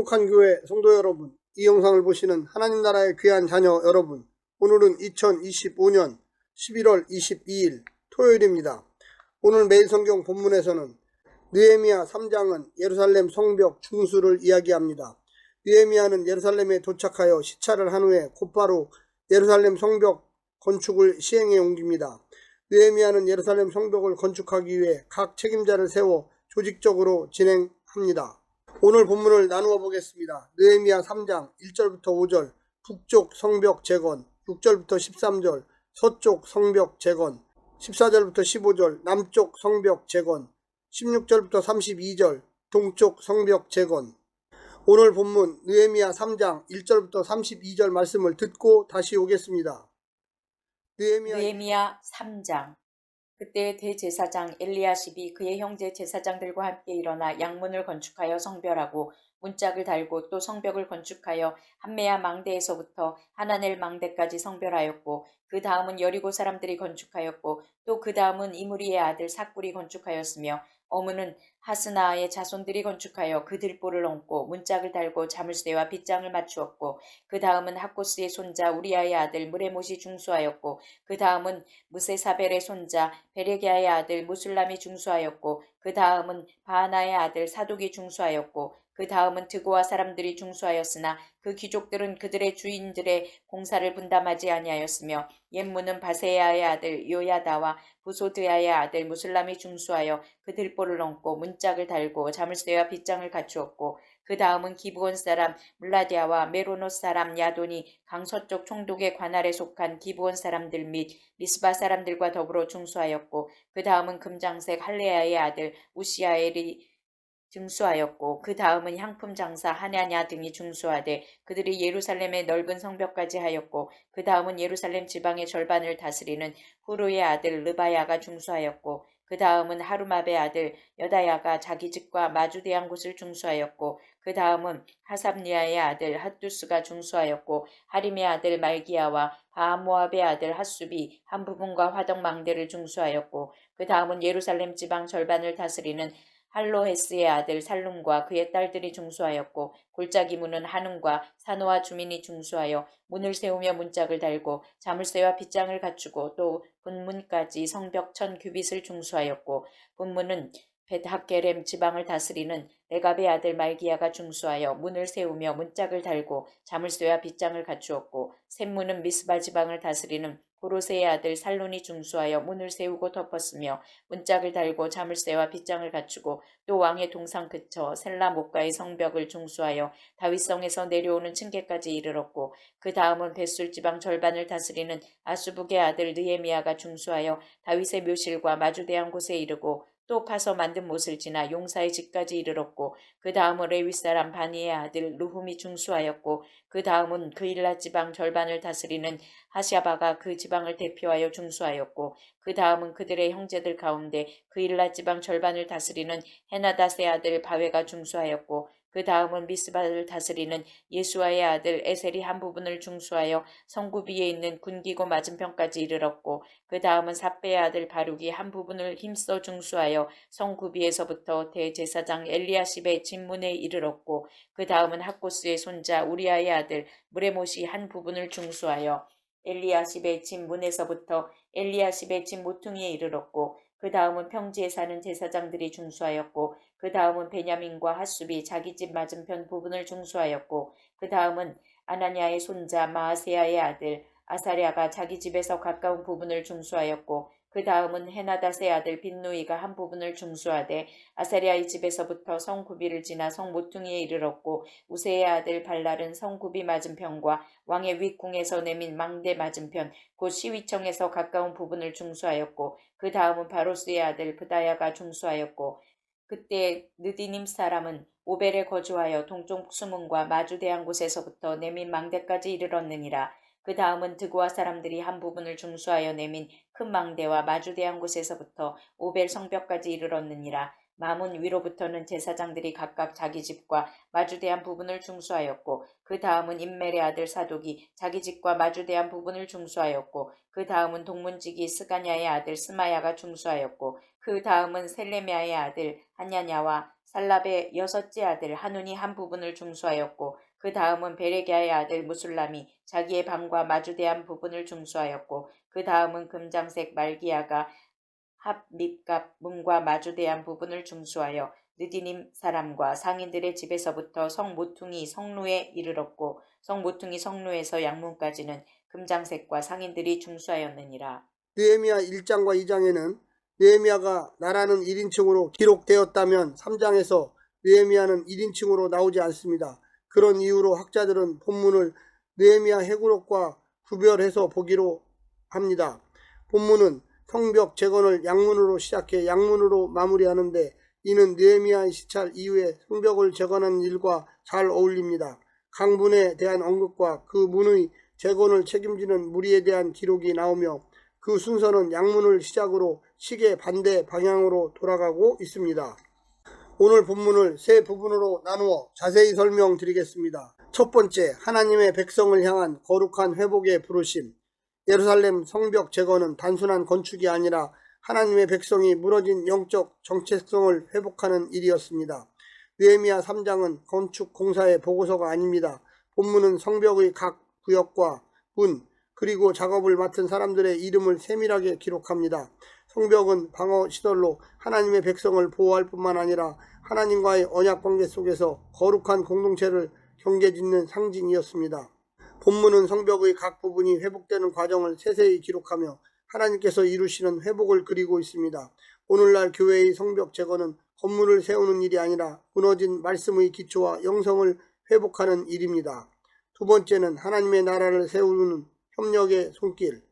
거룩한 교회 성도 여러분, 이 영상을 보시는 하나님 나라의 귀한 자녀 여러분, 오늘은 2025년 11월 22일 토요일입니다. 오늘 매일 성경 본문에서는 느헤미야 3장은 예루살렘 성벽 중수를 이야기합니다. 느헤미야는 예루살렘에 도착하여 시찰을 한 후에 곧바로 예루살렘 성벽 건축을 시행해 옮깁니다. 느헤미야는 예루살렘 성벽을 건축하기 위해 각 책임자를 세워 조직적으로 진행합니다. 오늘 본문을 나누어 보겠습니다. 느헤미야 3장 1절부터 5절 북쪽 성벽 재건, 6절부터 13절 서쪽 성벽 재건, 14절부터 15절 남쪽 성벽 재건, 16절부터 32절 동쪽 성벽 재건. 오늘 본문 느헤미야 3장 1절부터 32절 말씀을 듣고 다시 오겠습니다. 느헤미야 3장. 그때 대제사장 엘리야십이 그의 형제 제사장들과 함께 일어나 양문을 건축하여 성별하고 문짝을 달고 또 성벽을 건축하여 함메야 망대에서부터 하나넬 망대까지 성별하였고, 그 다음은 여리고 사람들이 건축하였고, 또 그 다음은 이므리의 아들 삭굴이 건축하였으며, 어문은 하스나의 자손들이 건축하여 그 들보를 얹고 문짝을 달고 자물쇠와 빗장을 맞추었고, 그 다음은 하코스의 손자 우리아의 아들 무레못이 중수하였고, 그 다음은 무세사벨의 손자 베레기야의 아들 무술람이 중수하였고, 그 다음은 바하나의 아들 사독이 중수하였고, 그 다음은 드고와 사람들이 중수하였으나 그 귀족들은 그들의 주인들의 공사를 분담하지 아니하였으며, 옛문은 바세야의 아들 요야다와 부소드야의 아들 무술람이 중수하여 그 들보를 얹고 문짝을 달고 자물쇠와 빗장을 갖추었고, 그 다음은 기브온 사람 물라디아와 메로노 사람 야돈이 강서쪽 총독의 관할에 속한 기브온 사람들 및 미스바 사람들과 더불어 중수하였고, 그 다음은 금장색 할레야의 아들 우시아엘이 중수하였고, 그 다음은 향품 장사 하냐냐 등이 중수하되 그들이 예루살렘의 넓은 성벽까지 하였고, 그 다음은 예루살렘 지방의 절반을 다스리는 후루의 아들 르바야가 중수하였고, 그 다음은 하루마베의 아들 여다야가 자기 집과 마주대한 곳을 중수하였고, 그 다음은 하삽니아의 아들 핫두스가 중수하였고, 하림의 아들 말기야와 바하모압의 아들 핫숲이 한 부분과 화덕망대를 중수하였고, 그 다음은 예루살렘 지방 절반을 다스리는 할로헤스의 아들 살룸과 그의 딸들이 중수하였고, 골짜기 문은 한움과 산호와 주민이 중수하여 문을 세우며 문짝을 달고 자물쇠와 빗장을 갖추고, 또 분문까지 성벽 1000규빗을 중수하였고, 분문은 벳학게렘 지방을 다스리는 레갑의 아들 말기야가 중수하여 문을 세우며 문짝을 달고 자물쇠와 빗장을 갖추었고, 샘문은 미스바 지방을 다스리는 고로세의 아들 살론이 중수하여 문을 세우고 덮었으며 문짝을 달고 자물쇠와 빗장을 갖추고, 또 왕의 동상 그쳐 셀라 목가의 성벽을 중수하여 다윗성에서 내려오는 층계까지 이르렀고, 그 다음은 벳술 지방 절반을 다스리는 아수북의 아들 느헤미야가 중수하여 다윗의 묘실과 마주대한 곳에 이르고, 또 파서 만든 못을 지나 용사의 집까지 이르렀고, 그 다음은 레위 사람 바니의 아들 르훔이 중수하였고, 그 다음은 그일라 지방 절반을 다스리는 하샤바가 그 지방을 대표하여 중수하였고, 그 다음은 그들의 형제들 가운데 그일라 지방 절반을 다스리는 헤나닷의 아들 바웨가 중수하였고, 그 다음은 미스바를 다스리는 예수아의 아들 에셀이 한 부분을 중수하여 성구비에 있는 군기고 맞은편까지 이르렀고, 그 다음은 삽배의 아들 바룩이 한 부분을 힘써 중수하여 성구비에서부터 대제사장 엘리야십의 진문에 이르렀고, 그 다음은 학고스의 손자 우리아의 아들 무레못이 한 부분을 중수하여 엘리야십의 진문에서부터 엘리야십의 진 모퉁이에 이르렀고, 그 다음은 평지에 사는 제사장들이 중수하였고, 그 다음은 베냐민과 핫숲이 자기 집 맞은편 부분을 중수하였고, 그 다음은 아나냐의 손자 마아세야의 아들 아사랴가 자기 집에서 가까운 부분을 중수하였고, 그 다음은 헤나닷의 아들 빈누이가 한 부분을 중수하되 아사랴의 집에서부터 성구비를 지나 성모퉁이에 이르렀고, 우세의 아들 발랄은 성구비 맞은편과 왕의 윗궁에서 내민 망대 맞은편 곧 시위청에서 가까운 부분을 중수하였고, 그 다음은 바로스의 아들 브다야가 중수하였고, 그때 느디님 사람은 오벨에 거주하여 동쪽 수문과 마주대한 곳에서부터 내민 망대까지 이르렀느니라. 그 다음은 드고아 사람들이 한 부분을 중수하여 내민 큰 망대와 마주대한 곳에서부터 오벨 성벽까지 이르렀느니라. 마문 위로부터는 제사장들이 각각 자기 집과 마주대한 부분을 중수하였고, 그 다음은 임멜의 아들 사독이 자기 집과 마주대한 부분을 중수하였고, 그 다음은 동문지기 스가냐의 아들 스마야가 중수하였고, 그 다음은 셀레미아의 아들 하냐냐와 살랍의 여섯째 아들 하눈이 한 부분을 중수하였고 그 다음은 베레기야의 아들 무술람이 자기의 방과 마주대한 부분을 중수하였고 그 다음은 금장색 말기야가 합립갑 문과 마주대한 부분을 중수하여 느디님 사람과 상인들의 집에서부터 성 모퉁이 성루에 이르렀고 성 모퉁이 성루에서 양문까지는 금장색과 상인들이 중수하였느니라. 느헤미야 1장과 2장에는 느헤미야가 나라는 1인칭으로 기록되었다면 3장에서 느헤미야는 1인칭으로 나오지 않습니다. 그런 이유로 학자들은 본문을 느헤미야 해구록과 구별해서 보기로 합니다. 본문은 성벽 재건을 양문으로 시작해 양문으로 마무리하는데 이는 느헤미야의 시찰 이후에 성벽을 재건하는 일과 잘 어울립니다. 강문에 대한 언급과 그 문의 재건을 책임지는 무리에 대한 기록이 나오며 그 순서는 양문을 시작으로 시계 반대 방향으로 돌아가고 있습니다. 오늘 본문을 세 부분으로 나누어 자세히 설명드리겠습니다. 첫 번째, 하나님의 백성을 향한 거룩한 회복의 부르심. 예루살렘 성벽 재건은 단순한 건축이 아니라 하나님의 백성이 무너진 영적 정체성을 회복하는 일이었습니다. 느헤미야 3장은 건축 공사의 보고서가 아닙니다. 본문은 성벽의 각 구역과 문, 그리고 작업을 맡은 사람들의 이름을 세밀하게 기록합니다. 성벽은 방어 시설로 하나님의 백성을 보호할 뿐만 아니라 하나님과의 언약 관계 속에서 거룩한 공동체를 경계짓는 상징이었습니다. 본문은 성벽의 각 부분이 회복되는 과정을 세세히 기록하며 하나님께서 이루시는 회복을 그리고 있습니다. 오늘날 교회의 성벽 재건은 건물을 세우는 일이 아니라 무너진 말씀의 기초와 영성을 회복하는 일입니다. 두 번째는 하나님의 나라를 세우는 협력의 손길.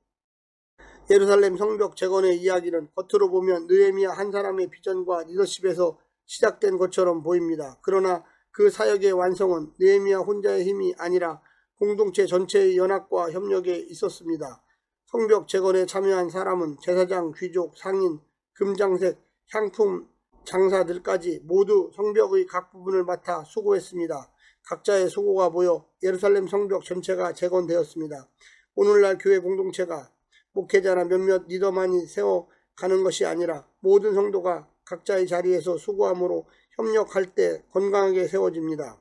예루살렘 성벽 재건의 이야기는 겉으로 보면 느헤미야 한 사람의 비전과 리더십에서 시작된 것처럼 보입니다. 그러나 그 사역의 완성은 느헤미야 혼자의 힘이 아니라 공동체 전체의 연합과 협력에 있었습니다. 성벽 재건에 참여한 사람은 제사장, 귀족, 상인, 금장색, 향품 장사들까지 모두 성벽의 각 부분을 맡아 수고했습니다. 각자의 수고가 모여 예루살렘 성벽 전체가 재건되었습니다. 오늘날 교회 공동체가 목회자나 몇몇 리더만이 세워가는 것이 아니라 모든 성도가 각자의 자리에서 수고함으로 협력할 때 건강하게 세워집니다.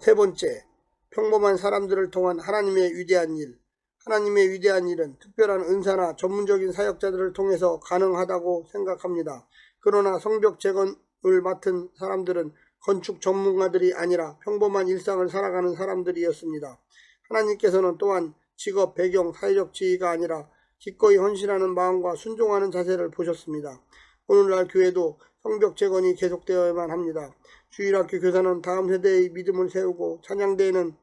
세 번째, 평범한 사람들을 통한 하나님의 위대한 일. 하나님의 위대한 일은 특별한 은사나 전문적인 사역자들을 통해서 가능하다고 생각합니다. 그러나 성벽 재건을 맡은 사람들은 건축 전문가들이 아니라 평범한 일상을 살아가는 사람들이었습니다. 하나님께서는 또한 직업, 배경, 사회적 지위가 아니라 기꺼이 헌신하는 마음과 순종하는 자세를 보셨습니다. 오늘날 교회도 성벽 재건이 계속되어야만 합니다. 주일학교 교사는 다음 세대의 믿음을 세우고, 찬양대회는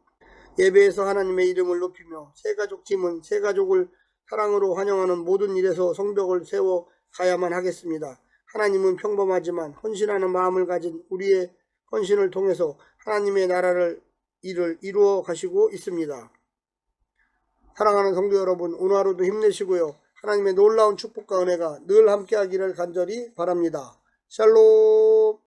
예배에서 하나님의 이름을 높이며, 새가족팀은 새가족을 사랑으로 환영하는 모든 일에서 성벽을 세워 가야만 하겠습니다. 하나님은 평범하지만 헌신하는 마음을 가진 우리의 헌신을 통해서 하나님의 나라를 일을 이루어 가시고 있습니다. 사랑하는 성도 여러분, 오늘 하루도 힘내시고요. 하나님의 놀라운 축복과 은혜가 늘 함께하기를 간절히 바랍니다. 샬롬.